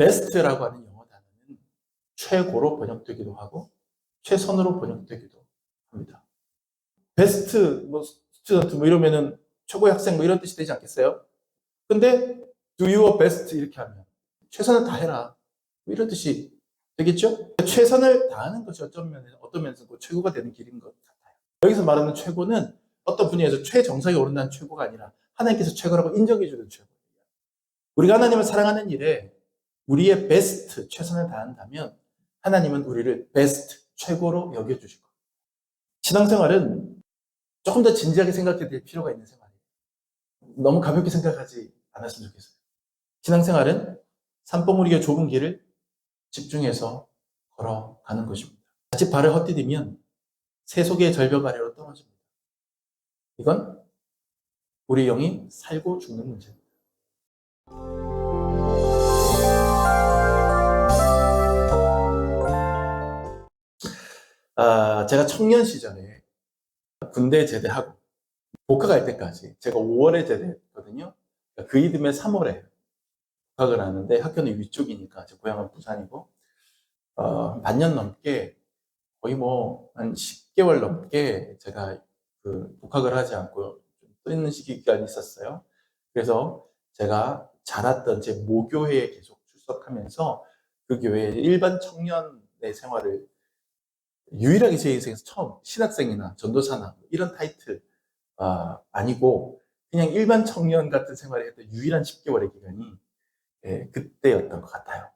베스트라고 하는 영어 단어는 최고로 번역되기도 하고 최선으로 번역되기도 합니다. 베스트 뭐 스튜던트 뭐 이러면은 최고의 학생 뭐 이런 뜻이 되지 않겠어요? 근데 do your best 이렇게 하면 최선을 다해라 뭐 이런 뜻이 되겠죠? 최선을 다하는 것이 어떤 면에서 최고가 되는 길인 것 같아요. 여기서 말하는 최고는 어떤 분야에서 최정상에 오른다는 최고가 아니라 하나님께서 최고라고 인정해 주는 최고. 우리가 하나님을 사랑하는 일에 우리의 베스트, 최선을 다한다면 하나님은 우리를 베스트, 최고로 여겨주실 겁니다. 신앙생활은 조금 더 진지하게 생각해야 될 필요가 있는 생활이에요. 너무 가볍게 생각하지 않았으면 좋겠어요. 신앙생활은 산봉우리가 좁은 길을 집중해서 걸어가는 것입니다. 자칫 발을 헛디디면 세속의 절벽 아래로 떨어집니다. 이건 우리 영이 살고 죽는 문제입니다. 제가 청년 시절에 군대 제대하고 복학 갈 때까지 제가 5월에 제대했거든요. 그 이듬해 3월에 복학을 하는데 학교는 위쪽이니까 제 고향은 부산이고 반년 넘게 거의 뭐 한 10개월 넘게 제가 그 복학을 하지 않고 떠 있는 기간이 있었어요. 그래서 제가 자랐던 제 모교회에 계속 출석하면서 그 교회의 일반 청년의 생활을 유일하게 제 인생에서 처음 신학생이나 전도사나 이런 타이틀 아니고 그냥 일반 청년 같은 생활을 했던 유일한 10개월의 기간이 그때였던 것 같아요.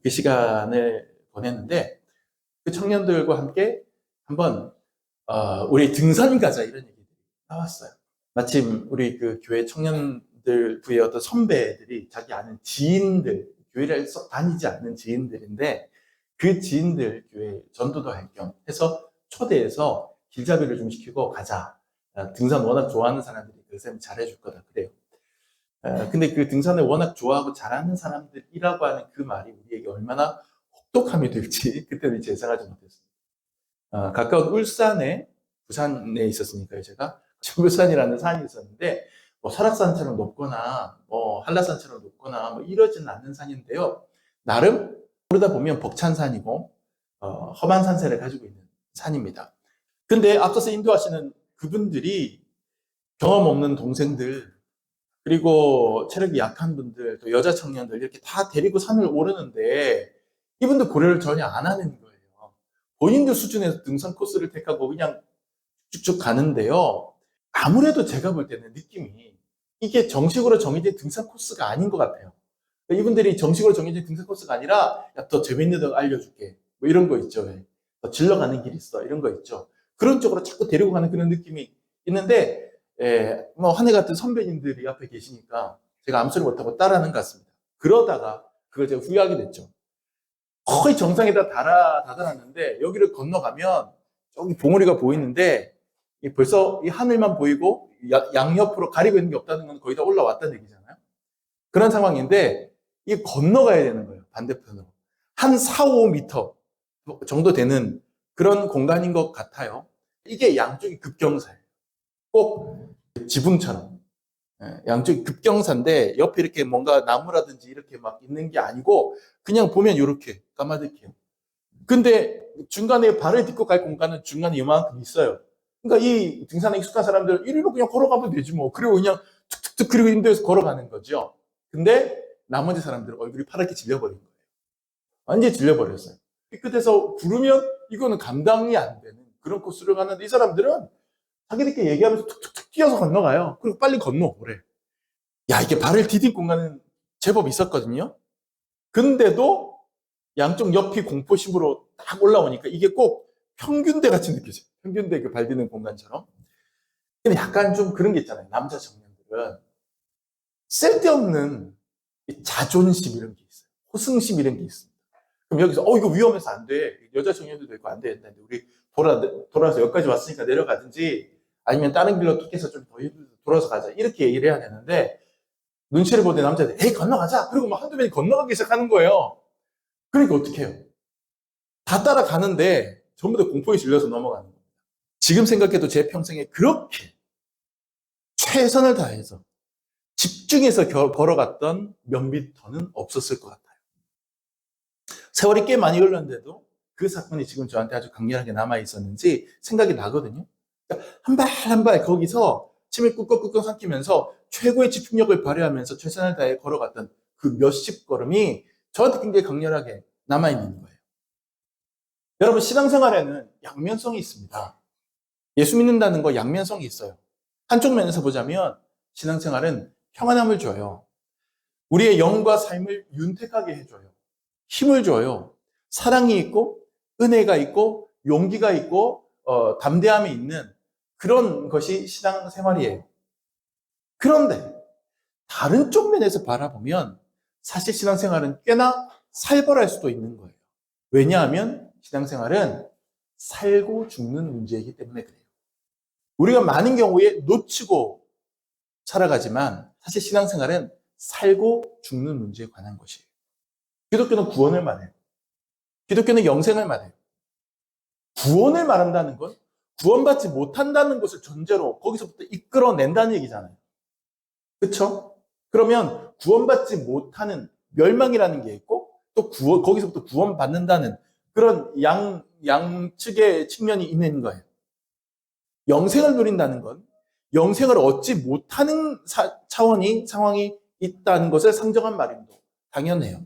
그 시간을 보냈는데 그 청년들과 함께 한번 우리 등산 가자 이런 얘기들이 나왔어요. 마침 우리 그 교회 청년들 부의 어떤 선배들이 자기 아는 지인들, 교회를 다니지 않는 지인들인데 그 지인들 교회 전도도 할 겸 해서 초대해서 길잡이를 좀 시키고 가자. 등산 워낙 좋아하는 사람들이 그 쌤 잘해줄 거다 그래요. 근데 그 등산을 워낙 좋아하고 잘하는 사람들이라고 하는 그 말이 우리에게 얼마나 혹독함이 될지 그때는 예상하지 못했습니다. 가까운 울산에 부산에 있었으니까요. 제가 울산이라는 산이 있었는데 뭐 설악산처럼 높거나 뭐 한라산처럼 높거나 뭐 이러지는 않는 산인데요. 나름 그러다 보면 벅찬 산이고 험한 산세를 가지고 있는 산입니다. 근데 앞서서 인도하시는 그분들이 경험 없는 동생들 그리고 체력이 약한 분들 또 여자 청년들 이렇게 다 데리고 산을 오르는데 이분들 고려를 전혀 안 하는 거예요. 본인들 수준에서 등산 코스를 택하고 그냥 쭉쭉 가는데요. 아무래도 제가 볼 때는 느낌이 이게 정식으로 정해진 등산 코스가 아닌 것 같아요. 이분들이 정식으로 정해진 등산 코스가 아니라 야, 더 재밌는 거 알려줄게. 뭐 이런 거 있죠. 더 질러 가는 길 있어. 이런 거 있죠. 그런 쪽으로 자꾸 데리고 가는 그런 느낌이 있는데 뭐 한 해 같은 선배님들이 앞에 계시니까 제가 암소리 못하고 따라하는 것 같습니다. 그러다가 그걸 제가 후회하게 됐죠. 거의 정상에다 다다랐는데 여기를 건너가면 저기 봉우리가 보이는데 벌써 이 하늘만 보이고 양옆으로 가리고 있는 게 없다는 건 거의 다 올라왔다는 얘기잖아요. 그런 상황인데 이 건너가야 되는 거예요. 반대편으로. 한 4, 5m 정도 되는 그런 공간인 것 같아요. 이게 양쪽이 급경사예요. 꼭 지붕처럼. 양쪽이 급경사인데 옆에 이렇게 뭔가 나무라든지 이렇게 막 있는 게 아니고 그냥 보면 이렇게 까마득해요. 근데 중간에 발을 딛고 갈 공간은 중간에 이만큼 있어요. 그러니까 이 등산에 익숙한 사람들은 이리로 그냥 걸어가면 되지 뭐. 그리고 그냥 툭툭툭 그리고 인도에서 걸어가는 거죠. 근데 나머지 사람들은 얼굴이 파랗게 질려버린 거예요. 완전히 질려버렸어요. 끝에서 부르면 이거는 감당이 안 되는 그런 코스를 가는데 이 사람들은 자기들끼리 얘기하면서 툭툭툭 뛰어서 건너가요. 그리고 빨리 건너오래. 야, 이게 발을 디딜 공간은 제법 있었거든요. 근데도 양쪽 옆이 공포심으로 딱 올라오니까 이게 꼭 평균대 같이 느껴져요. 평균대 그 발 디는 공간처럼. 근데 약간 좀 그런 게 있잖아요. 남자 청년들은 쓸데없는 자존심 이런 게 있어요. 호승심 이런 게 있습니다. 그럼 여기서 이거 위험해서 안 돼. 여자 청년들도 있고 안 되는데 우리 돌아서 여기까지 왔으니까 내려가든지 아니면 다른 길로 툭해서 좀 더 돌아서 가자. 이렇게 얘기를 해야 되는데 눈치를 보던 남자들 에이 건너가자. 그리고 막 한두 명이 건너가기 시작하는 거예요. 그러니까 어떻게 해요? 다 따라가는데 전부 다 공포에 질려서 넘어가는 거예요. 지금 생각해도 제 평생에 그렇게 최선을 다해서 집중해서 걸어갔던 몇 미터는 없었을 것 같아요. 세월이 꽤 많이 흘렀는데도 그 사건이 지금 저한테 아주 강렬하게 남아 있었는지 생각이 나거든요. 그러니까 한 발 한 발 거기서 침을 꾹꾹꾹꾹 삼키면서 최고의 집중력을 발휘하면서 최선을 다해 걸어갔던 그 몇십 걸음이 저한테 굉장히 강렬하게 남아 있는 거예요. 여러분, 신앙생활에는 양면성이 있습니다. 예수 믿는다는 거 양면성이 있어요. 한쪽 면에서 보자면 신앙생활은 평안함을 줘요. 우리의 영과 삶을 윤택하게 해줘요. 힘을 줘요. 사랑이 있고 은혜가 있고 용기가 있고 담대함이 있는 그런 것이 신앙생활이에요. 그런데 다른 쪽 면에서 바라보면 사실 신앙생활은 꽤나 살벌할 수도 있는 거예요. 왜냐하면 신앙생활은 살고 죽는 문제이기 때문에 그래요. 우리가 많은 경우에 놓치고 살아가지만 사실 신앙생활은 살고 죽는 문제에 관한 것이에요. 기독교는 구원을 말해요. 기독교는 영생을 말해요. 구원을 말한다는 건 구원받지 못한다는 것을 전제로 거기서부터 이끌어낸다는 얘기잖아요. 그렇죠? 그러면 구원받지 못하는 멸망이라는 게 있고 또 거기서부터 구원받는다는 그런 양측의 측면이 있는 거예요. 영생을 누린다는 건 영생을 얻지 못하는 상황이 있다는 것을 상정한 말임도 당연해요.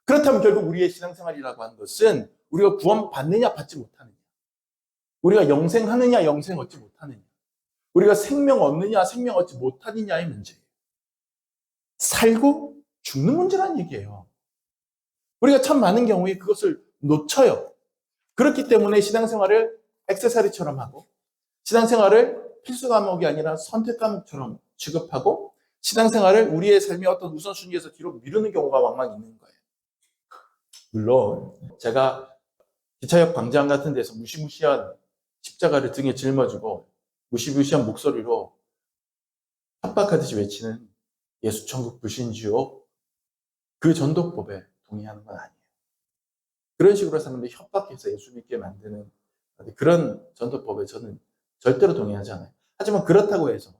그렇다면 결국 우리의 신앙생활이라고 하는 것은 우리가 구원받느냐 받지 못하느냐, 우리가 영생하느냐 영생 얻지 못하느냐, 우리가 생명 얻느냐 생명 얻지 못하느냐의 문제예요. 살고 죽는 문제라는 얘기예요. 우리가 참 많은 경우에 그것을 놓쳐요. 그렇기 때문에 신앙생활을 액세서리처럼 하고 신앙생활을 필수 과목이 아니라 선택 과목처럼 취급하고 신앙생활을 우리의 삶의 어떤 우선순위에서 뒤로 미루는 경우가 왕왕 있는 거예요. 물론 제가 기차역 광장 같은 데서 무시무시한 십자가를 등에 짊어지고 무시무시한 목소리로 협박하듯이 외치는 예수 천국 불신지옥 그 전도법에 동의하는 건 아니에요. 그런 식으로 사람들이 협박해서 예수 믿게 만드는 그런 전도법에 저는 절대로 동의하지 않아요. 하지만 그렇다고 해서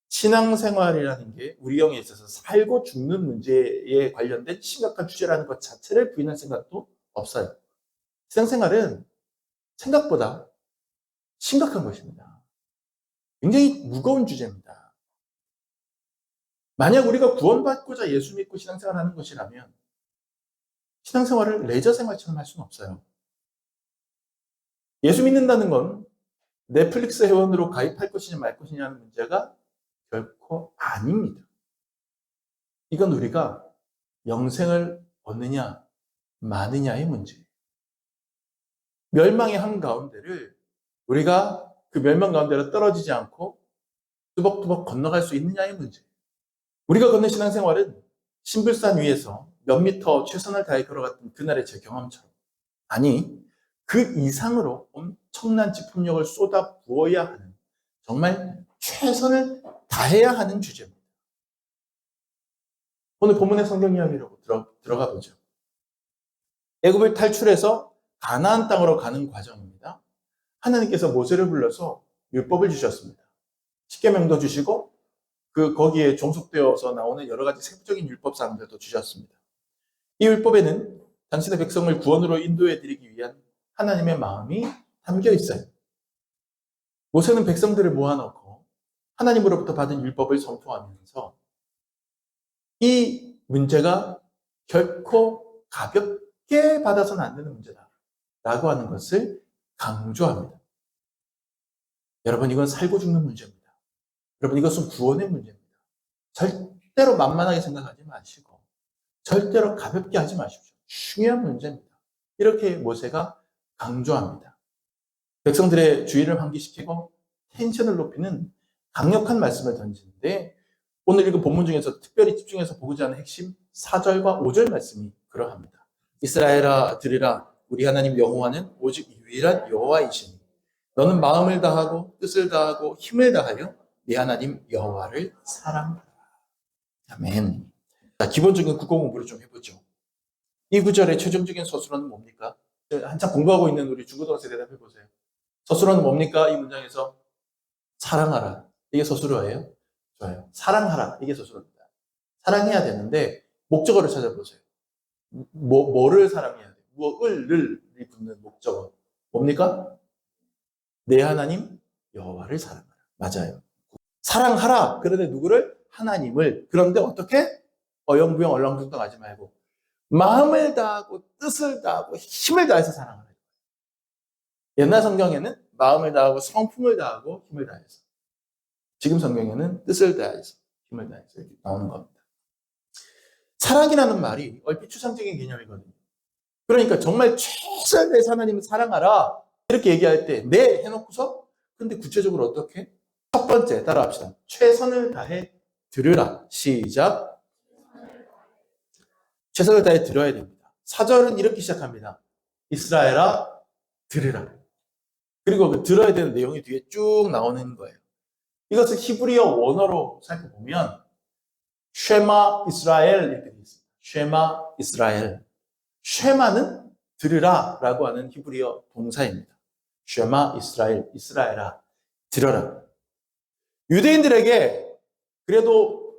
신앙생활이라는 게 우리 영에 있어서 살고 죽는 문제에 관련된 심각한 주제라는 것 자체를 부인할 생각도 없어요. 신앙생활은 생각보다 심각한 것입니다. 굉장히 무거운 주제입니다. 만약 우리가 구원받고자 예수 믿고 신앙생활하는 것이라면 신앙생활을 레저 생활처럼 할 수는 없어요. 예수 믿는다는 건 넷플릭스 회원으로 가입할 것이냐 말 것이냐는 문제가 결코 아닙니다. 이건 우리가 영생을 얻느냐 마느냐의 문제예요. 멸망의 한가운데를 우리가 그 멸망 가운데로 떨어지지 않고 뚜벅뚜벅 건너갈 수 있느냐의 문제예요. 우리가 걷는 신앙생활은 신불산 위에서 몇 미터 최선을 다해 걸어갔던 그날의 제 경험처럼 아니 그 이상으로 엄청난 집중력을 쏟아 부어야 하는 정말 최선을 다해야 하는 주제입니다. 오늘 본문의 성경 이야기로 들어가 보죠. 애굽을 탈출해서 가나안 땅으로 가는 과정입니다. 하나님께서 모세를 불러서 율법을 주셨습니다. 십계명도 주시고 거기에 종속되어서 나오는 여러 가지 세부적인 율법 사항들도 주셨습니다. 이 율법에는 당신의 백성을 구원으로 인도해 드리기 위한 하나님의 마음이 담겨 있어요. 모세는 백성들을 모아놓고 하나님으로부터 받은 율법을 선포하면서 이 문제가 결코 가볍게 받아서는 안 되는 문제다라고 하는 것을 강조합니다. 여러분, 이건 살고 죽는 문제입니다. 여러분, 이것은 구원의 문제입니다. 절대로 만만하게 생각하지 마시고 절대로 가볍게 하지 마십시오. 중요한 문제입니다. 이렇게 모세가 강조합니다. 백성들의 주의를 환기시키고 텐션을 높이는 강력한 말씀을 던지는데 오늘 읽은 본문 중에서 특별히 집중해서 보고자 하는 핵심 4절과 5절 말씀이 그러합니다. 이스라엘아 들으라 우리 하나님 여호와는 오직 유일한 여호와이시니 너는 마음을 다하고 뜻을 다하고 힘을 다하여 네 하나님 여호와를 사랑하라. 아멘. 자, 기본적인 국어 공부를 좀 해보죠. 이 구절의 최종적인 서술어는 뭡니까? 한참 공부하고 있는 우리 중고등학생 대답해 보세요. 서술어는 뭡니까? 이 문장에서 사랑하라. 이게 서술어예요. 좋아요. 사랑하라. 이게 소설입니다. 사랑해야 되는데 목적어를 찾아보세요. 뭐를 사랑해야 돼? 뭐을을 붙는 목적어. 뭡니까? 내 하나님 여호와를 사랑하라. 맞아요. 사랑하라. 그런데 누구를? 하나님을. 그런데 어떻게? 어영부영 얼렁뚱땅 하지 말고 마음을 다하고 뜻을 다하고 힘을 다해서 사랑하라. 옛날 성경에는 마음을 다하고 성품을 다하고 힘을 다해서. 지금 성경에는 뜻을 다해서 힘을 다해서 이렇게 나오는 겁니다. 사랑이라는 말이 얼핏 추상적인 개념이거든요. 그러니까 정말 최선을 다해서 하나님을 사랑하라 이렇게 얘기할 때 네 해놓고서 근데 구체적으로 어떻게? 첫 번째 따라합시다. 최선을 다해 들으라. 시작. 최선을 다해 들어야 됩니다. 4절은 이렇게 시작합니다. 이스라엘아 들으라. 그리고 그 들어야 되는 내용이 뒤에 쭉 나오는 거예요. 이것을 히브리어 원어로 살펴보면 쉐마 이스라엘 이렇게 되어 있습니다. 쉐마 이스라엘. 쉐마는 들으라 라고 하는 히브리어 동사입니다. 쉐마 이스라엘, 이스라엘아 들어라. 유대인들에게 그래도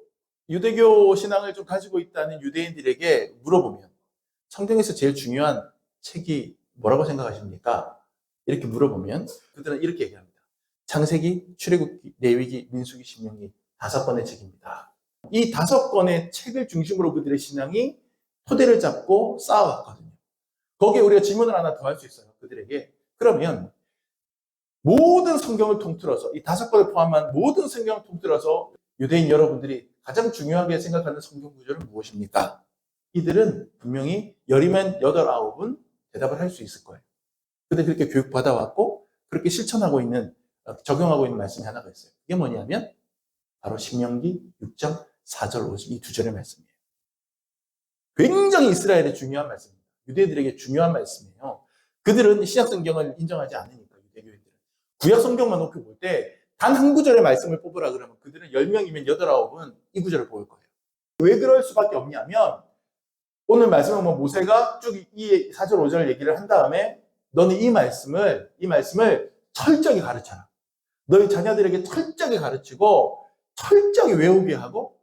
유대교 신앙을 좀 가지고 있다는 유대인들에게 물어보면 성경에서 제일 중요한 책이 뭐라고 생각하십니까? 이렇게 물어보면 그들은 이렇게 얘기합니다. 창세기, 출애굽기, 레위기, 민수기, 신명기 5권의 책입니다. 이 5권의 책을 중심으로 그들의 신앙이 토대를 잡고 쌓아왔거든요. 거기에 우리가 질문을 하나 더 할 수 있어요. 그들에게. 그러면 모든 성경을 통틀어서 이 5권을 포함한 모든 성경을 통틀어서 유대인 여러분들이 가장 중요하게 생각하는 성경 구절은 무엇입니까? 이들은 분명히 열이면 8, 9은 대답을 할 수 있을 거예요. 근데 그렇게 교육받아왔고 그렇게 실천하고 있는 적용하고 있는 말씀이 하나가 있어요. 이게 뭐냐면 바로 신명기 6장 4절 5절 이 2절의 말씀이에요. 굉장히 이스라엘의 중요한 말씀입니다. 유대인들에게 중요한 말씀이에요. 그들은 신약성경을 인정하지 않으니까 유대교인들은. 구약성경만 놓고 볼 때 단 한 구절의 말씀을 뽑으라 그러면 그들은 10명이면 8, 9은 이 구절을 뽑을 거예요. 왜 그럴 수밖에 없냐면 오늘 말씀은 모세가 쭉 이 4절 5절 얘기를 한 다음에 너는 이 말씀을 철저히 가르쳐라. 너희 자녀들에게 철저히 가르치고 철저히 외우게 하고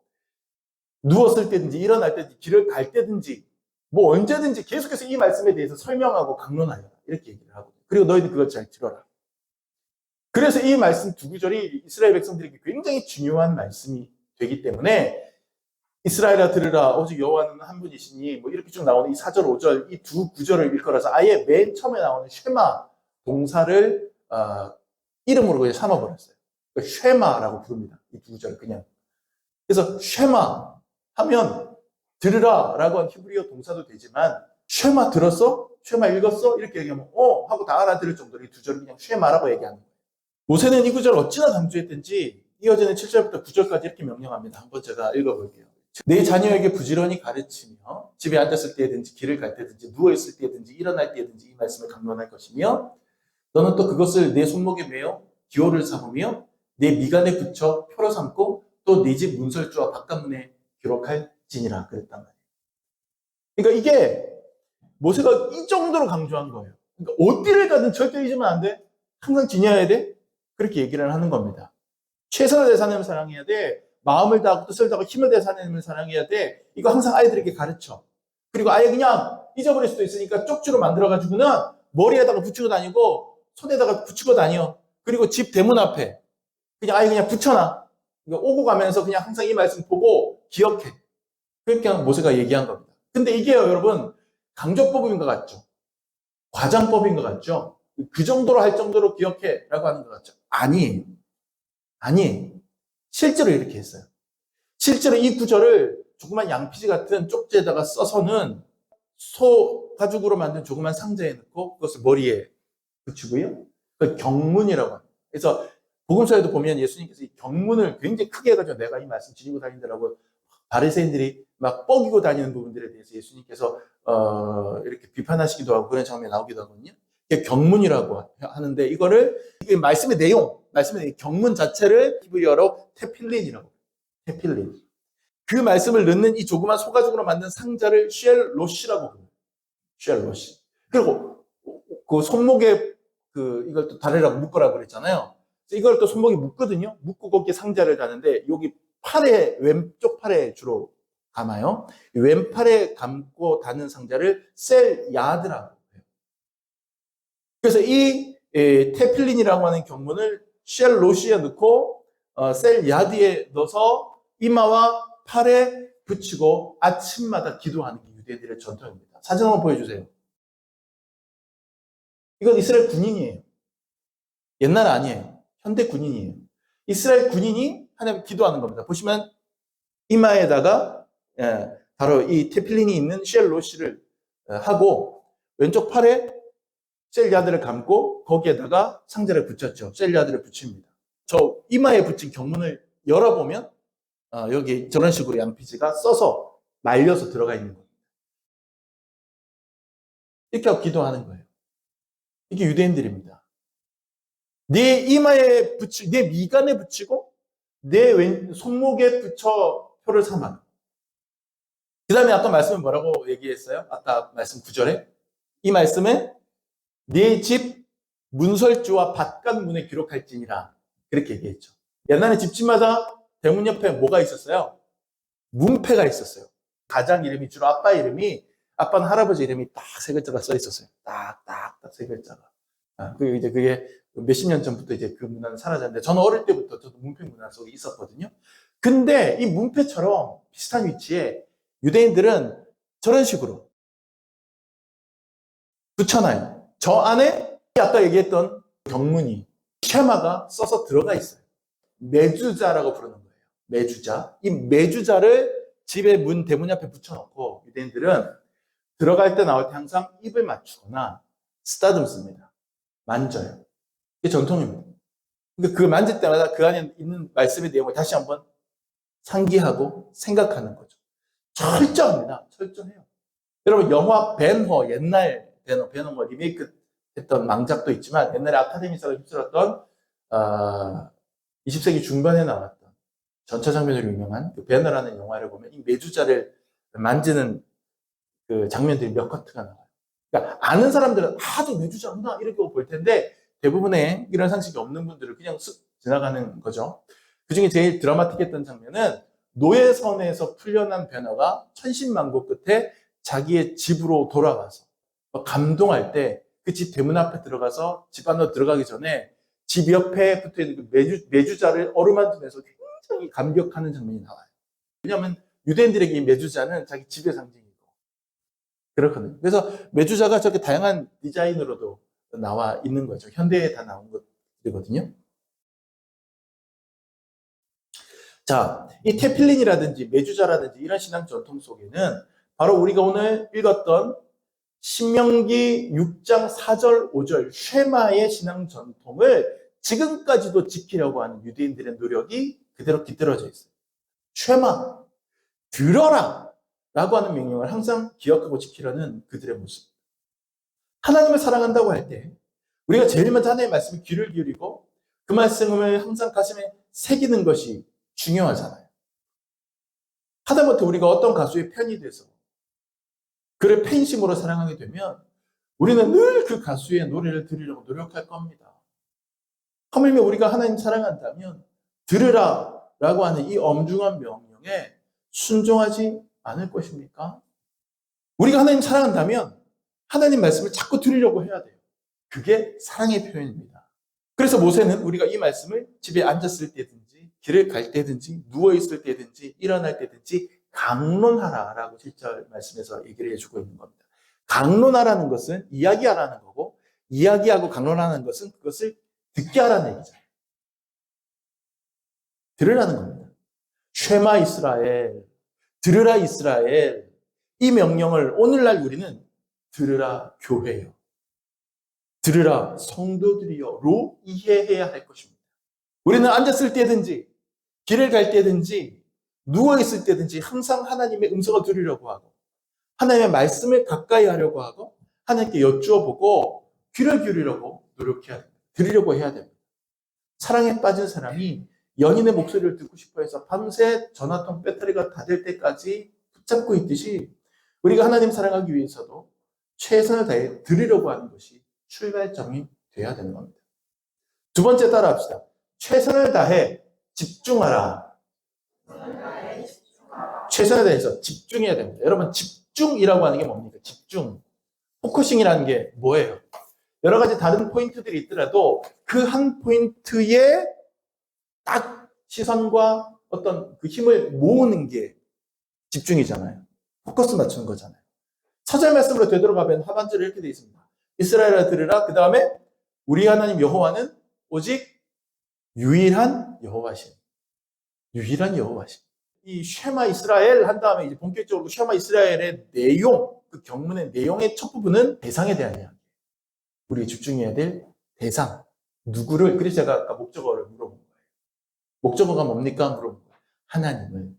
누웠을 때든지 일어날 때든지 길을 갈 때든지 뭐 언제든지 계속해서 이 말씀에 대해서 설명하고 강론하여라. 이렇게 얘기를 하고 그리고 너희들 그걸 잘 들어라. 그래서 이 말씀 2구절이 이스라엘 백성들에게 굉장히 중요한 말씀이 되기 때문에 이스라엘아 들으라 오직 여호와는 한 분이시니 뭐 이렇게 쭉 나오는 이 4절 5절 이 2구절을 일컬어서 아예 맨 처음에 나오는 쉐마 동사를 이름으로 그냥 삼아버렸어요. 그러니까 쉐마라고 부릅니다. 이 2구절을 그냥. 그래서 쉐마 하면 들으라 라고 한 히브리어 동사도 되지만 쉐마 들었어? 쉐마 읽었어? 이렇게 얘기하면 하고 다 알아들을 정도로 이 2절을 그냥 쉐마라고 얘기하는 거예요. 모세는 이 구절을 어찌나 강조했든지 이어지는 7절부터 9절까지 이렇게 명령합니다. 한번 제가 읽어볼게요. 내 자녀에게 부지런히 가르치며 집에 앉았을 때든지 길을 갈 때든지 누워있을 때든지 일어날 때든지 이 말씀을 강론할 것이며 너는 또 그것을 내 손목에 매어 기호를 삼으며 내 미간에 붙여 표로 삼고 또 네 집 문설주와 바깥문에 기록할지니라 그랬단 말이에요. 그러니까 이게 모세가 이 정도로 강조한 거예요. 그러니까 어디를 가든 절대 잊으면 안 돼. 항상 지녀야 돼. 그렇게 얘기를 하는 겁니다. 최선을 다해서 하나님을 사랑해야 돼. 마음을 다하고 뜻을 다하고 힘을 다해서 하나님을 사랑해야 돼. 이거 항상 아이들에게 가르쳐. 그리고 아예 그냥 잊어버릴 수도 있으니까 쪽지로 만들어가지고는 머리에다가 붙이고 다니고 손에다가 붙이고 다녀. 그리고 집 대문 앞에 그냥 아예 그냥 붙여놔. 오고 가면서 그냥 항상 이 말씀 보고 기억해. 그렇게 모세가 얘기한 겁니다. 근데 이게요, 여러분, 강조법인 것 같죠? 과장법인 것 같죠? 그 정도로 할 정도로 기억해 라고 하는 것 같죠? 아니에요. 실제로 이렇게 했어요. 실제로 이 구절을 조그만 양피지 같은 쪽지에다가 써서는 소 가죽으로 만든 조그만 상자에 넣고 그것을 머리에 붙이고요. 그 경문이라고 합니다. 그래서 복음서에도 보면 예수님께서 이 경문을 굉장히 크게 해가지고 내가 이 말씀 지니고 다닌다라고 바리새인들이 막 뻐기고 다니는 부분들에 대해서 예수님께서 이렇게 비판하시기도 하고 그런 장면이 나오기도 하거든요. 이게 경문이라고 하는데 이거를 이게 말씀의 내용 경문 자체를 히브리어로 테필린이라고 해요. 테필린. 그 말씀을 넣는 이 조그만 소가죽으로 만든 상자를 쉘로시라고 합니다. 쉘로시. 그리고 그 손목에 이걸 또 다리라고 묶으라고 그랬잖아요. 이걸 또 손목에 묶거든요. 묶고 거기에 상자를 다는데 여기 팔에, 왼쪽 팔에 주로 감아요. 왼팔에 감고 다는 상자를 셀야드라고 해요. 그래서 이 테필린이라고 하는 경문을 쉘로시에 넣고 셀야드에 넣어서 이마와 팔에 붙이고 아침마다 기도하는 게 유대인들의 전통입니다. 사진 한번 보여주세요. 이건 이스라엘 군인이에요. 옛날 아니에요. 현대 군인이에요. 이스라엘 군인이 하나님 기도하는 겁니다. 보시면 이마에다가 바로 이 테필린이 있는 쉘로시를 하고 왼쪽 팔에 셀야드를 감고 거기에다가 상자를 붙였죠. 셀야드를 붙입니다. 저 이마에 붙인 경문을 열어보면 여기 저런 식으로 양피지가 써서 말려서 들어가 있는 겁니다. 이렇게 하고 기도하는 거예요. 이게 유대인들입니다. 내 이마에 붙이고 내 미간에 붙이고 내 손목에 붙여 표를 삼아. 그 다음에 아까 말씀은 뭐라고 얘기했어요? 아까 말씀 9절에 이 말씀은 네 집 문설주와 밭간문에 기록할지니라 그렇게 얘기했죠. 옛날에 집집마다 대문 옆에 뭐가 있었어요? 문패가 있었어요. 가장 이름이 주로 아빠 이름이 아빠는 할아버지 이름이 딱 세 글자가 써 있었어요. 딱 세 글자가. 그게 몇십 년 전부터 이제 그 문화는 사라졌는데 저는 어릴 때부터 저도 문패 문화 속에 있었거든요. 근데 이 문패처럼 비슷한 위치에 유대인들은 저런 식으로 붙여놔요. 저 안에 아까 얘기했던 경문이 쉐마가 써서 들어가 있어요. 매주자라고 부르는 거예요. 매주자. 이 매주자를 집의 문 대문 앞에 붙여놓고 유대인들은 들어갈 때 나올 때 항상 입을 맞추거나 쓰다듬습니다. 만져요. 이게 전통입니다. 그러니까 그 만질 때마다 그 안에 있는 말씀의 내용을 다시 한번 상기하고 생각하는 거죠. 철저합니다. 철저해요. 여러분 영화 벤허 옛날 벤허 뭐 리메이크 했던 망작도 있지만 옛날에 아카데미상을 휩쓸었던 20세기 중반에 나왔던 전차 장면으로 유명한 그 벤허라는 영화를 보면 이 매주자를 만지는 그 장면들이 몇 커트가 나와요. 그러니까 아는 사람들은 저 매주자구나 이렇게 볼 텐데 대부분의 이런 상식이 없는 분들은 그냥 쓱 지나가는 거죠. 그중에 제일 드라마틱했던 장면은 노예선에서 풀려난 벤허가 천신만고 끝에 자기의 집으로 돌아가서 감동할 때 그 집 대문 앞에 들어가서 집 안으로 들어가기 전에 집 옆에 붙어있는 그 매주자를 어루만지면서 굉장히 감격하는 장면이 나와요. 왜냐하면 유대인들에게 이 매주자는 자기 집의 상징이고 그렇거든요. 그래서 매주자가 저렇게 다양한 디자인으로도 나와 있는 거죠. 현대에 다 나온 것들이거든요. 자, 이 테필린이라든지 매주자라든지 이런 신앙 전통 속에는 바로 우리가 오늘 읽었던 신명기 6장 4절 5절 쉐마의 신앙 전통을 지금까지도 지키려고 하는 유대인들의 노력이 그대로 깃들어져 있어요. 쉐마, 들어라 라고 하는 명령을 항상 기억하고 지키려는 그들의 모습. 하나님을 사랑한다고 할 때 우리가 제일 먼저 하나님의 말씀에 귀를 기울이고 그 말씀을 항상 가슴에 새기는 것이 중요하잖아요. 하다못해 우리가 어떤 가수의 팬이 돼서 그를 팬심으로 사랑하게 되면 우리는 늘 그 가수의 노래를 들으려고 노력할 겁니다. 하물며 우리가 하나님 사랑한다면 들으라 라고 하는 이 엄중한 명령에 순종하지 않을 것입니까? 우리가 하나님 사랑한다면 하나님 말씀을 자꾸 들으려고 해야 돼요. 그게 사랑의 표현입니다. 그래서 모세는 우리가 이 말씀을 집에 앉았을 때든지 길을 갈 때든지 누워있을 때든지 일어날 때든지 강론하라라고 7절 말씀에서 얘기를 해주고 있는 겁니다. 강론하라는 것은 이야기하라는 거고 이야기하고 강론하는 것은 그것을 듣게 하라는 얘기잖아요. 들으라는 겁니다. 쉐마 이스라엘, 들으라 이스라엘 이 명령을 오늘날 우리는 들으라 교회요. 들으라 성도들이요로 이해해야 할 것입니다. 우리는 앉았을 때든지 길을 갈 때든지 누워있을 때든지 항상 하나님의 음성을 들으려고 하고 하나님의 말씀을 가까이 하려고 하고 하나님께 여쭈어보고 귀를 기울이려고 노력해야 됩니다. 들으려고 해야 됩니다. 사랑에 빠진 사람이 연인의 목소리를 듣고 싶어 해서 밤새 전화통 배터리가 다 될 때까지 붙잡고 있듯이 우리가 하나님 사랑하기 위해서도 최선을 다해 들으려고 하는 것이 출발점이 돼야 되는 겁니다. 두 번째 따라합시다. 최선을 다해 집중하라. 최선에 대해서 집중해야 됩니다. 여러분, 집중이라고 하는 게 뭡니까? 집중. 포커싱이라는 게 뭐예요? 여러 가지 다른 포인트들이 있더라도 그 한 포인트에 딱 시선과 어떤 그 힘을 모으는 게 집중이잖아요. 포커스 맞추는 거잖아요. 사절 말씀으로 되돌아가면 하반절에 이렇게 되어 있습니다. 이스라엘아 들으라. 그 다음에 우리 하나님 여호와는 오직 유일한 여호와신. 유일한 여호와신. 이 쉐마 이스라엘 한 다음에 이제 본격적으로 쉐마 이스라엘의 내용, 그 경문의 내용의 첫 부분은 대상에 대한 이야기. 우리가 집중해야 될 대상. 누구를, 그래서 제가 아까 목적어를 물어본 거예요. 목적어가 뭡니까? 물어본 거예요. 하나님을.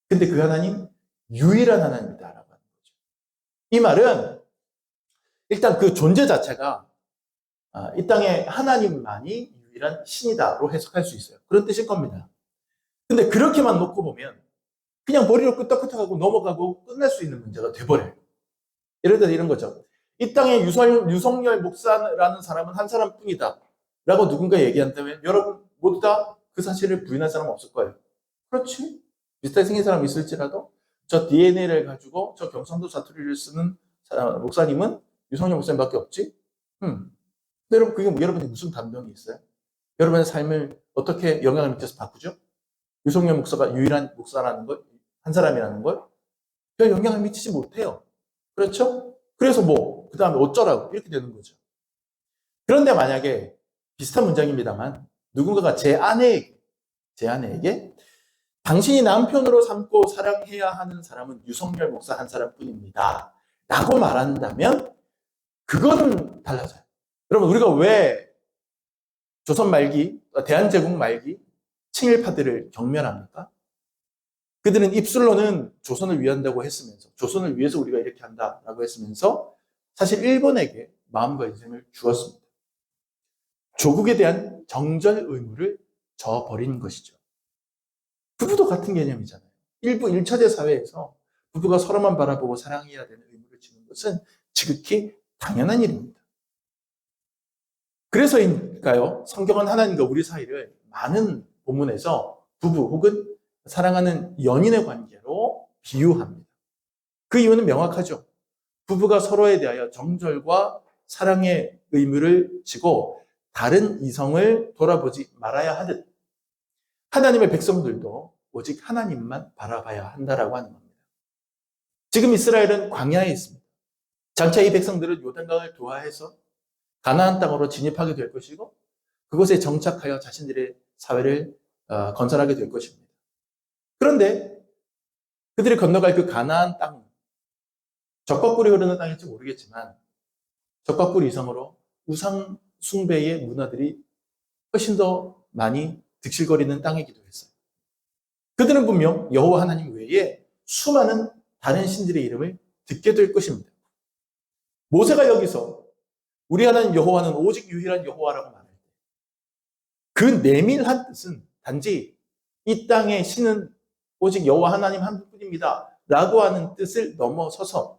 근데 그 하나님, 유일한 하나님이다라고 하는 거죠. 이 말은 일단 그 존재 자체가 이 땅에 하나님만이 유일한 신이다로 해석할 수 있어요. 그런 뜻일 겁니다. 근데 그렇게만 놓고 보면 그냥 머리로 끄떡끄떡하고 넘어가고 끝날 수 있는 문제가 돼버려요. 예를 들어 이런 거죠. 이 땅에 유성열 목사라는 사람은 한 사람뿐이다 라고 누군가 얘기한다면 여러분 모두 다 그 사실을 부인할 사람은 없을 거예요. 그렇지? 비슷하게 생긴 사람이 있을지라도 저 DNA를 가지고 저 경상도 사투리를 쓰는 목사님은 유성열 목사님밖에 없지? 근데 여러분 그게 여러분이 무슨 감동이 있어요? 여러분의 삶을 어떻게 영향을 미쳐서 바꾸죠? 유성열 목사가 유일한 목사라는 걸, 한 사람이라는 걸, 별 영향을 미치지 못해요. 그렇죠? 그래서 그 다음에 어쩌라고, 이렇게 되는 거죠. 그런데 만약에, 비슷한 문장입니다만, 누군가가 제 아내에게, 당신이 남편으로 삼고 사랑해야 하는 사람은 유성열 목사 한 사람뿐입니다. 라고 말한다면, 그거는 달라져요. 여러분, 우리가 왜 조선 말기, 대한제국 말기, 친일파들을 경멸합니까? 그들은 입술로는 조선을 위한다고 했으면서 조선을 위해서 우리가 이렇게 한다라고 했으면서 사실 일본에게 마음과 인생을 주었습니다. 조국에 대한 정절 의무를 저버린 것이죠. 부부도 같은 개념이잖아요. 일부 1차제 사회에서 부부가 서로만 바라보고 사랑해야 되는 의무를 지는 것은 지극히 당연한 일입니다. 그래서일까요? 성경은 하나님과 우리 사이를 많은 본문에서 부부 혹은 사랑하는 연인의 관계로 비유합니다. 그 이유는 명확하죠. 부부가 서로에 대하여 정절과 사랑의 의무를 지고 다른 이성을 돌아보지 말아야 하듯 하나님의 백성들도 오직 하나님만 바라봐야 한다라고 하는 겁니다. 지금 이스라엘은 광야에 있습니다. 장차 이 백성들은 요단강을 도하해서 가나안 땅으로 진입하게 될 것이고 그곳에 정착하여 자신들의 사회를 건설하게 될 것입니다. 그런데 그들이 건너갈 그 가나안 땅, 적과꿀이 흐르는 땅일지 모르겠지만 적과꿀 이상으로 우상 숭배의 문화들이 훨씬 더 많이 득실거리는 땅이기도 했어요. 그들은 분명 여호와 하나님 외에 수많은 다른 신들의 이름을 듣게 될 것입니다. 모세가 여기서 우리 하나님 여호와는 오직 유일한 여호와라고 말할 때 그 내밀한 뜻은 단지 이 땅의 신은 오직 여호와 하나님 한 분입니다 라고 하는 뜻을 넘어서서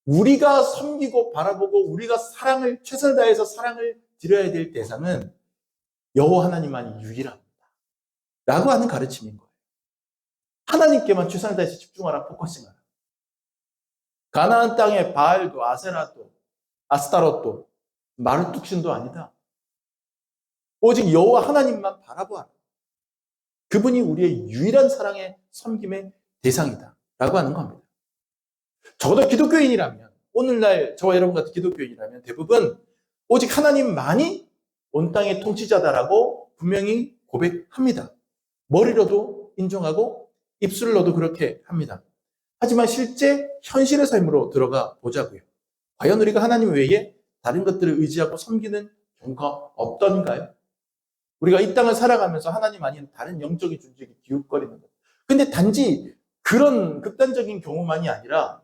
우리가 섬기고 바라보고 우리가 사랑을 최선을 다해서 사랑을 드려야 될 대상은 여호와 하나님만이 유일합니다 라고 하는 가르침인 거예요. 하나님께만 최선을 다해서 집중하라, 포커싱하라. 가나안 땅의 바알도 아세라도 아스타롯도 마르뚝신도 아니다. 오직 여호와 하나님만 바라보아라. 그분이 우리의 유일한 사랑의 섬김의 대상이다 라고 하는 겁니다. 적어도 기독교인이라면 오늘날 저와 여러분 같은 기독교인이라면 대부분 오직 하나님만이 온 땅의 통치자다라고 분명히 고백합니다. 머리로도 인정하고 입술로도 그렇게 합니다. 하지만 실제 현실의 삶으로 들어가 보자고요. 과연 우리가 하나님 외에 다른 것들을 의지하고 섬기는 경우가 없던가요? 우리가 이 땅을 살아가면서 하나님 아닌 다른 영적인 존재에게 기웃거리는 것. 근데 단지 그런 극단적인 경우만이 아니라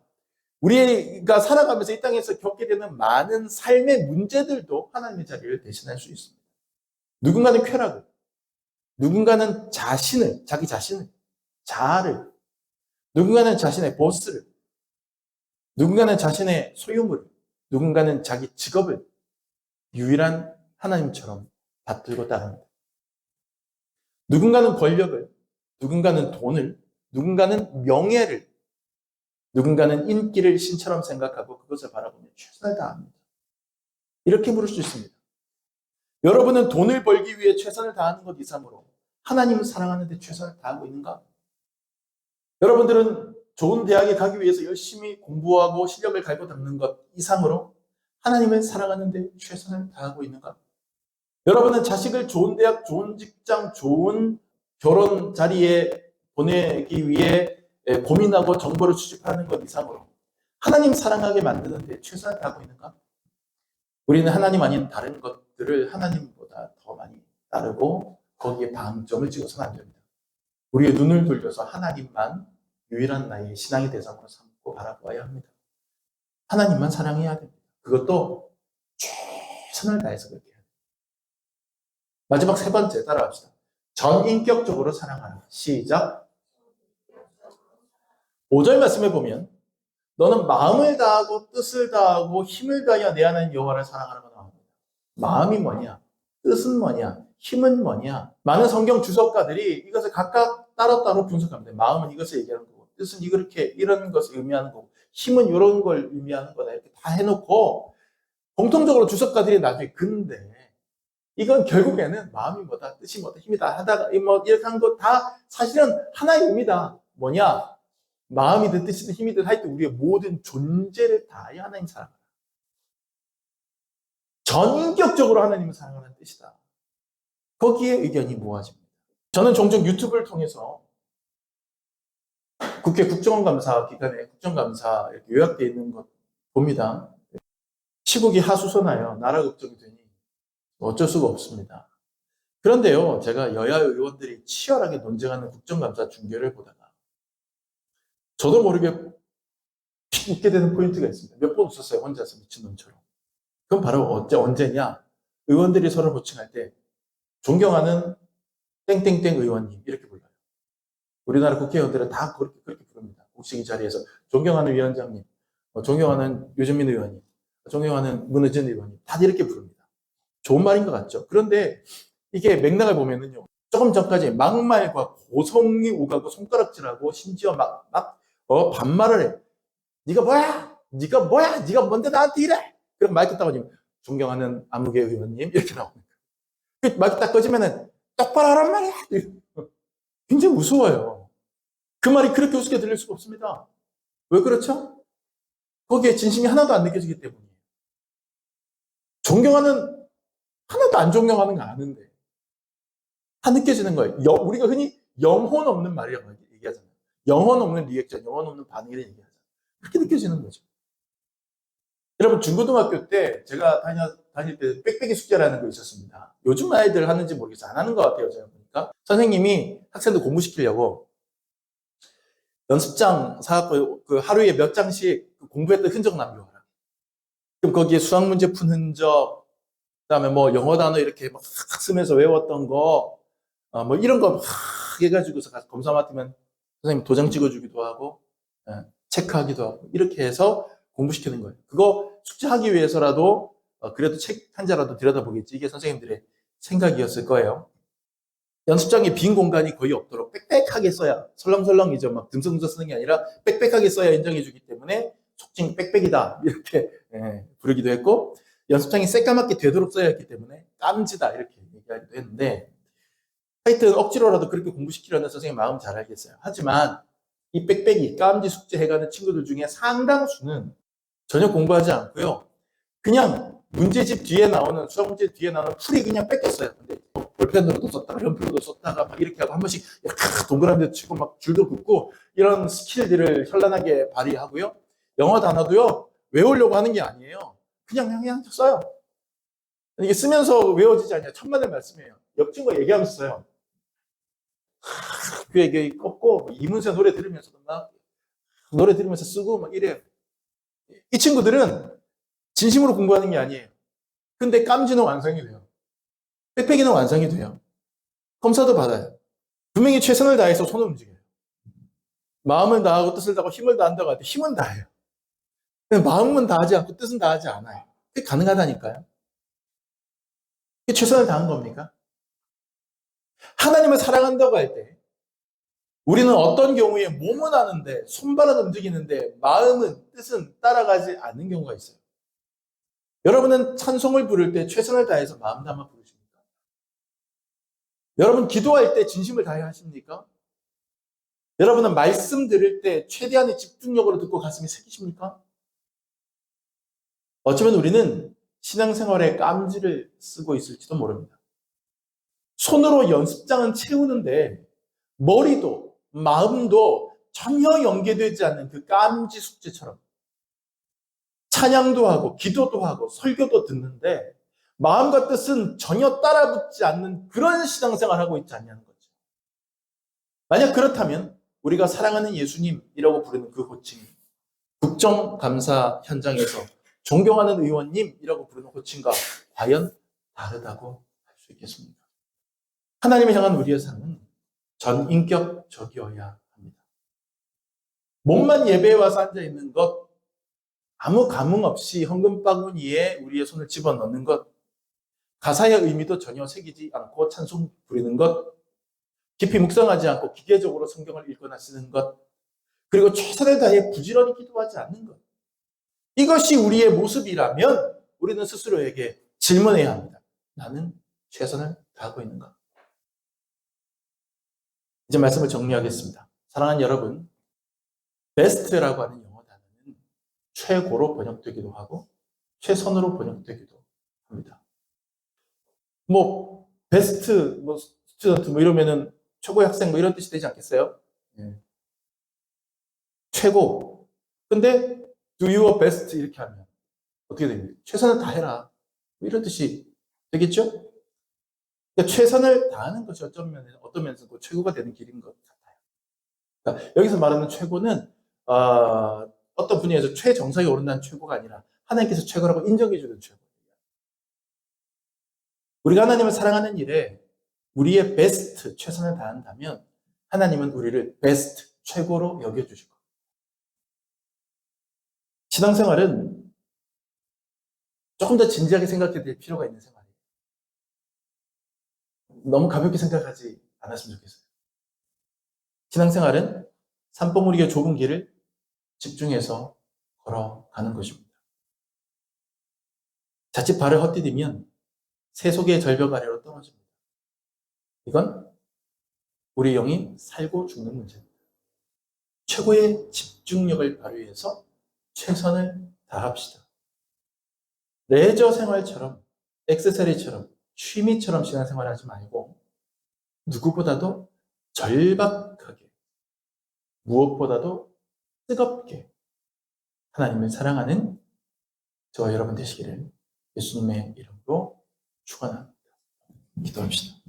우리가 살아가면서 이 땅에서 겪게 되는 많은 삶의 문제들도 하나님의 자리를 대신할 수 있습니다. 누군가는 쾌락을, 누군가는 자기 자신을, 자아를, 누군가는 자신의 보스를, 누군가는 자신의 소유물을, 누군가는 자기 직업을 유일한 하나님처럼 받들고 따릅니다. 누군가는 권력을, 누군가는 돈을, 누군가는 명예를, 누군가는 인기를 신처럼 생각하고 그것을 바라보며 최선을 다합니다. 이렇게 물을 수 있습니다. 여러분은 돈을 벌기 위해 최선을 다하는 것 이상으로 하나님을 사랑하는 데 최선을 다하고 있는가? 여러분들은 좋은 대학에 가기 위해서 열심히 공부하고 실력을 갈고 닦는 것 이상으로 하나님을 사랑하는 데 최선을 다하고 있는가? 여러분은 자식을 좋은 대학, 좋은 직장, 좋은 결혼 자리에 보내기 위해 고민하고 정보를 수집하는 것 이상으로 하나님 사랑하게 만드는 데 최선을 다하고 있는가? 우리는 하나님 아닌 다른 것들을 하나님보다 더 많이 따르고 거기에 방점을 찍어서는 안 됩니다. 우리의 눈을 돌려서 하나님만 유일한 나의 신앙의 대상으로 삼고 바라보아야 합니다. 하나님만 사랑해야 됩니다. 그것도 최선을 다해서 그렇게 해야 됩니다. 마지막 세 번째 따라합시다. 전인격적으로 사랑하라. 시작. 5절 말씀에 보면 너는 마음을 다하고 뜻을 다하고 힘을 다하여 내 하나님 여호와를 사랑하라고 나옵니다. 마음이 뭐냐? 뜻은 뭐냐? 힘은 뭐냐? 많은 성경 주석가들이 이것을 각각 따로따로 분석합니다. 마음은 이것을 얘기하는 거고, 뜻은 이런 것을 의미하는 거고, 힘은 이런 걸 의미하는 거다. 이렇게 다 해놓고, 공통적으로 주석가들이 나중에, 근데, 이건 결국에는 마음이 뭐다, 뜻이 뭐다, 힘이 다 하다가, 이렇게 한 거 다 사실은 하나의 의미다. 뭐냐? 마음이든 뜻이든 힘이든 하여튼 우리의 모든 존재를 다하여 하나님 사랑하라. 전인격적으로 하나님을 사랑하는 뜻이다. 거기에 의견이 모아집니다. 저는 종종 유튜브를 통해서 국회 국정감사 기간에 국정감사 이렇게 요약되어 있는 것 봅니다. 시국이 하수선하여 나라 걱정이 되니 어쩔 수가 없습니다. 그런데요, 제가 여야 의원들이 치열하게 논쟁하는 국정감사 중계를 보다가 저도 모르게 웃게 되는 포인트가 있습니다. 몇 번 웃었어요. 혼자서 미친놈처럼. 그건 바로 언제냐? 의원들이 서로 호칭할 때 존경하는 땡땡땡 의원님 이렇게 불러요. 우리나라 국회의원들은 다 그렇게 부릅니다. 혹시 이 자리에서 존경하는 위원장님, 존경하는 유승민 의원님, 존경하는 문의진 의원님 다들 이렇게 부릅니다. 좋은 말인 것 같죠? 그런데 이게 맥락을 보면은요. 조금 전까지 막말과 고성이 오가고 손가락질하고 심지어 반말을 해. 네가 뭐야? 네가 뭐야? 네가 뭔데 나한테 이래? 그럼 마이크 딱 꺼지면 존경하는 아무개 의원님 이렇게 나옵니다. 마이크 딱 꺼지면은 똑바로 하란 말이야. 굉장히 무서워요. 그 말이 그렇게 우습게 들릴 수가 없습니다. 왜 그렇죠? 거기에 진심이 하나도 안 느껴지기 때문이에요. 존경하는 하나도 안 존경하는 거 아는데 다 느껴지는 거예요. 우리가 흔히 영혼 없는 말이라고 얘기하잖아요. 영혼 없는 리액션, 영혼 없는 반응을 얘기하잖아요. 그렇게 느껴지는 거죠. 여러분 중고등학교 때 제가 다닐 때 빽빽이 숙제라는 거 있었습니다. 요즘 아이들 하는지 모르겠어요. 안 하는 것 같아요. 제가 보니까. 선생님이 학생들 공부시키려고 연습장 사갖고 그 하루에 몇 장씩 공부했던 흔적 남겨와라. 그럼 거기에 수학 문제 푼 흔적, 그다음에 뭐 영어 단어 이렇게 막 쓰면서 외웠던 거, 뭐 이런 거 막 해가지고서 가서 검사 맡으면 선생님 도장 찍어주기도 하고, 체크하기도 하고 이렇게 해서 공부시키는 거예요. 그거 숙제하기 위해서라도 그래도 책 한 자라도 들여다보겠지. 이게 선생님들의 생각이었을 거예요. 연습장에 빈 공간이 거의 없도록 빽빽하게 써야 설렁설렁이죠. 막 듬성듬성 쓰는 게 아니라 빽빽하게 써야 인정해주기 때문에 속칭 빽빽이다 이렇게 부르기도 했고 연습장이 새까맣게 되도록 써야 했기 때문에 깜지다 이렇게 얘기하기도 했는데 하여튼 억지로라도 그렇게 공부시키려는 선생님 마음 잘 알겠어요. 하지만 이 빽빽이 깜지 숙제 해가는 친구들 중에 상당수는 전혀 공부하지 않고요. 그냥 문제집 뒤에 나오는 수학 문제 뒤에 나오는 풀이 그냥 뺏겼어요. 근데 볼펜으로도 썼다가 연필로도 썼다가 막 이렇게 하고 한 번씩 동그라미도 치고 막 줄도 긋고 이런 스킬들을 현란하게 발휘하고요. 영어 단어도요 외우려고 하는 게 아니에요. 그냥 써요. 이게 쓰면서 외워지지 않냐. 천만의 말씀이에요. 옆 친구가 얘기하면서 써요. 그 얘기 꺾고 이문세 노래 들으면서도 막 노래 들으면서 쓰고 막 이래요. 이 친구들은 진심으로 공부하는 게 아니에요. 근데 깜지는 완성이 돼요. 빽빽이는 완성이 돼요. 검사도 받아요. 분명히 최선을 다해서 손을 움직여요. 마음을 다하고 뜻을 다하고 힘을 다한다고 할 때 힘은 다해요. 근데 마음은 다하지 않고 뜻은 다하지 않아요. 그게 가능하다니까요. 그게 최선을 다한 겁니까? 하나님을 사랑한다고 할 때 우리는 어떤 경우에 몸은 하는데 손발은 움직이는데 마음은 뜻은 따라가지 않는 경우가 있어요. 여러분은 찬송을 부를 때 최선을 다해서 마음 담아 부르십니까? 여러분 기도할 때 진심을 다해 하십니까? 여러분은 말씀 들을 때 최대한의 집중력으로 듣고 가슴이 새기십니까? 어쩌면 우리는 신앙생활에 깜지를 쓰고 있을지도 모릅니다. 손으로 연습장은 채우는데 머리도 마음도 전혀 연계되지 않는 그 깜지 숙제처럼 찬양도 하고 기도도 하고 설교도 듣는데 마음과 뜻은 전혀 따라붙지 않는 그런 신앙생활을 하고 있지 않냐는 거죠. 만약 그렇다면 우리가 사랑하는 예수님이라고 부르는 그 호칭이 국정감사 현장에서 존경하는 의원님이라고 부르는 호칭과 과연 다르다고 할 수 있겠습니까? 하나님을 향한 우리의 삶은 전인격적이어야 합니다. 몸만 예배에 와서 앉아있는 것, 아무 감흥 없이 헌금바구니에 우리의 손을 집어넣는 것, 가사의 의미도 전혀 새기지 않고 찬송 부리는 것, 깊이 묵상하지 않고 기계적으로 성경을 읽거나 쓰는 것, 그리고 최선을 다해 부지런히 기도하지 않는 것. 이것이 우리의 모습이라면 우리는 스스로에게 질문해야 합니다. 나는 최선을 다하고 있는가? 이제 말씀을 정리하겠습니다. 사랑하는 여러분, 베스트라고 하는 영어 단어는 최고로 번역되기도 하고 최선으로 번역되기도 합니다. 베스트, 스튜던트 이러면은 최고의 학생 이런 뜻이 되지 않겠어요? 네. 최고. 근데 do your best 이렇게 하면 어떻게 됩니까? 최선을 다해라. 이런 뜻이 되겠죠? 그러니까 최선을 다하는 것이 어떤 면에서 최고가 되는 길인 것 같아요. 그러니까 여기서 말하는 최고는 어떤 분야에서 최정상에 오른다는 최고가 아니라 하나님께서 최고라고 인정해주는 최고. 우리가 하나님을 사랑하는 일에 우리의 베스트, 최선을 다한다면 하나님은 우리를 베스트, 최고로 여겨주실 겁니다. 신앙생활은 조금 더 진지하게 생각해야 될 필요가 있는 생활이에요. 너무 가볍게 생각하지 않았으면 좋겠어요. 신앙생활은 산봉우리가 좁은 길을 집중해서 걸어가는 것입니다. 자칫 발을 헛디디면 세속의 절벽 아래로 떨어집니다. 이건 우리 영이 살고 죽는 문제입니다. 최고의 집중력을 발휘해서 최선을 다합시다. 레저 생활처럼, 액세서리처럼, 취미처럼 신앙생활을 하지 말고 누구보다도 절박하게, 무엇보다도 뜨겁게 하나님을 사랑하는 저와 여러분 되시기를 예수님의 이름으로 축원합니다. 기도합시다.